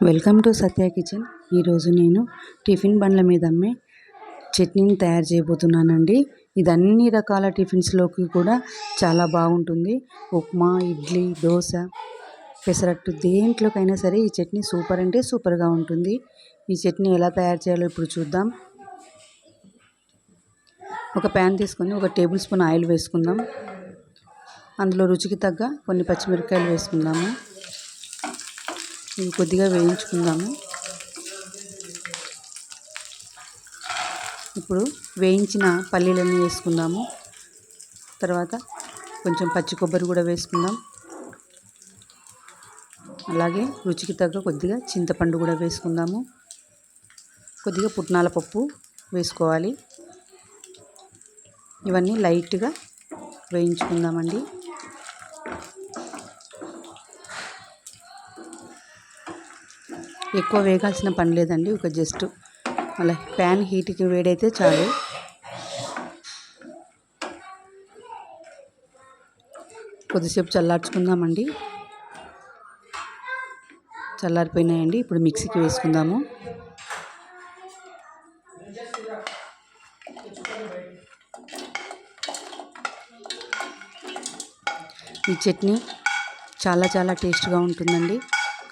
Welcome to Satya kitchen. ఈరోజు నేను tiffin బండ్ల మీద అమ్మే చట్నీని తయారు చేయబోతున్నానండి. ఇది అన్ని రకాల టిఫిన్స్లోకి కూడా చాలా బాగుంటుంది. ఉప్మా, ఇడ్లీ, దోశ, పెసరట్టు దేంట్లోకైనా సరే ఈ చట్నీ సూపర్ అంటే సూపర్గా ఉంటుంది. ఈ చట్నీ ఎలా తయారు చేయాలో ఇప్పుడు చూద్దాం. ఒక ప్యాన్ తీసుకొని 1 టేబుల్ స్పూన్ ఆయిల్ వేసుకుందాం. అందులో రుచికి తగ్గ కొన్ని పచ్చిమిరపకాయలు వేసుకుందాము. ఇవి కొద్దిగా వేయించుకుందాము. ఇప్పుడు వేయించిన పల్లీలన్నీ వేసుకుందాము. తర్వాత కొంచెం పచ్చి కొబ్బరి కూడా వేసుకుందాం. అలాగే రుచికి తగ్గ కొద్దిగా చింతపండు కూడా వేసుకుందాము. కొద్దిగా పుట్నాల పప్పు వేసుకోవాలి. ఇవన్నీ లైట్గా వేయించుకుందామండి. ఎక్కువ వేగాల్సిన పని లేదండి. ఒక జస్ట్ అలా ప్యాన్ హీట్కి వేడైతే చాలు. కొద్దిసేపు చల్లార్చుకుందామండి. చల్లారిపోయినాయండి. ఇప్పుడు మిక్సీకి వేసుకుందాము. ఈ చట్నీ చాలా టేస్ట్గా ఉంటుందండి.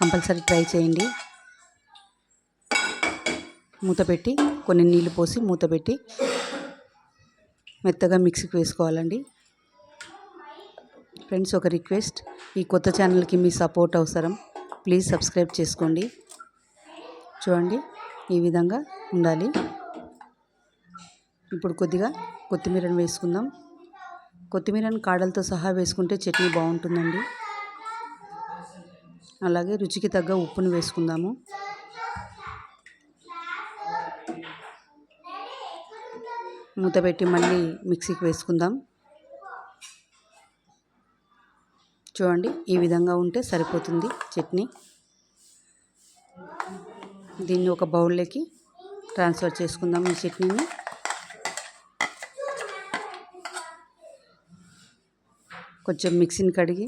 కంపల్సరీ ట్రై చేయండి. మూత పెట్టి కొన్ని నీళ్ళు పోసి మూత పెట్టి మెత్తగా మిక్సీకి వేసుకోవాలండి. ఫ్రెండ్స్, ఒక రిక్వెస్ట్, ఈ కొత్త ఛానల్కి మీ సపోర్ట్ అవసరం. ప్లీజ్ సబ్స్క్రైబ్ చేసుకోండి. చూడండి, ఈ విధంగా ఉండాలి. ఇప్పుడు కొద్దిగా కొత్తిమీరను వేసుకుందాం. కొత్తిమీరను కాడలతో సహా వేసుకుంటే చట్నీ బాగుంటుందండి. అలాగే రుచికి తగ్గ ఉప్పును వేసుకుందాము. మూత పెట్టి మళ్ళీ మిక్సీకి వేసుకుందాం. చూడండి, ఈ విధంగా ఉంటే సరిపోతుంది చట్నీ. దీన్ని ఒక బౌల్లోకి ట్రాన్స్ఫర్ చేసుకుందాం. ఈ చట్నీని కొంచెం మిక్సీని కడిగి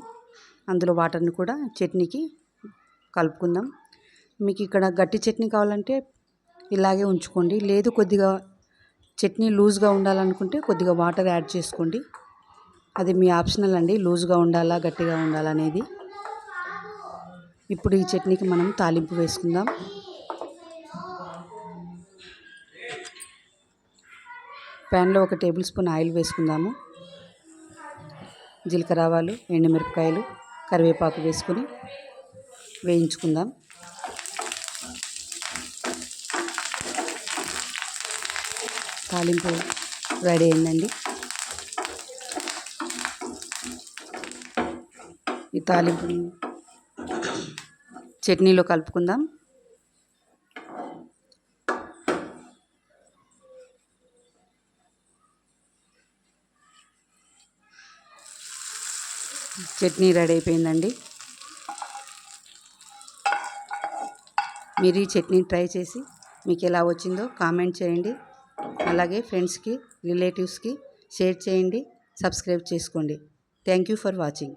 అందులో వాటర్ని కూడా చట్నీకి కలుపుకుందాం. మీకు ఇక్కడ గట్టి చట్నీ కావాలంటే ఇలాగే ఉంచుకోండి. లేదు, కొద్దిగా చట్నీ లూజ్గా ఉండాలనుకుంటే కొద్దిగా వాటర్ యాడ్ చేసుకోండి. అది మీ ఆప్షనల్ అండి, లూజ్గా ఉండాలా గట్టిగా ఉండాలా అనేది. ఇప్పుడు ఈ చట్నీకి మనం తాలింపు వేసుకుందాం. ప్యాన్లో 1 టేబుల్ స్పూన్ ఆయిల్ వేసుకుందాము. జీలకర్ర, ఆవాలు, ఎండుమిరపకాయలు, కరివేపాకు వేసుకొని వేయించుకుందాం. తాలింపు రెడీ అయిందండి. ఈ తాలింపుని చట్నీలో కలుపుకుందాం. చట్నీ రెడీ అయిపోయిందండి. మీరు ఈ చట్నీ ట్రై చేసి మీకు ఎలా వచ్చిందో కామెంట్ చేయండి. అలాగే ఫ్రెండ్స్కి, రిలేటివ్స్కి షేర్ చేయండి. సబ్స్క్రైబ్ చేసుకోండి. Thank you for watching.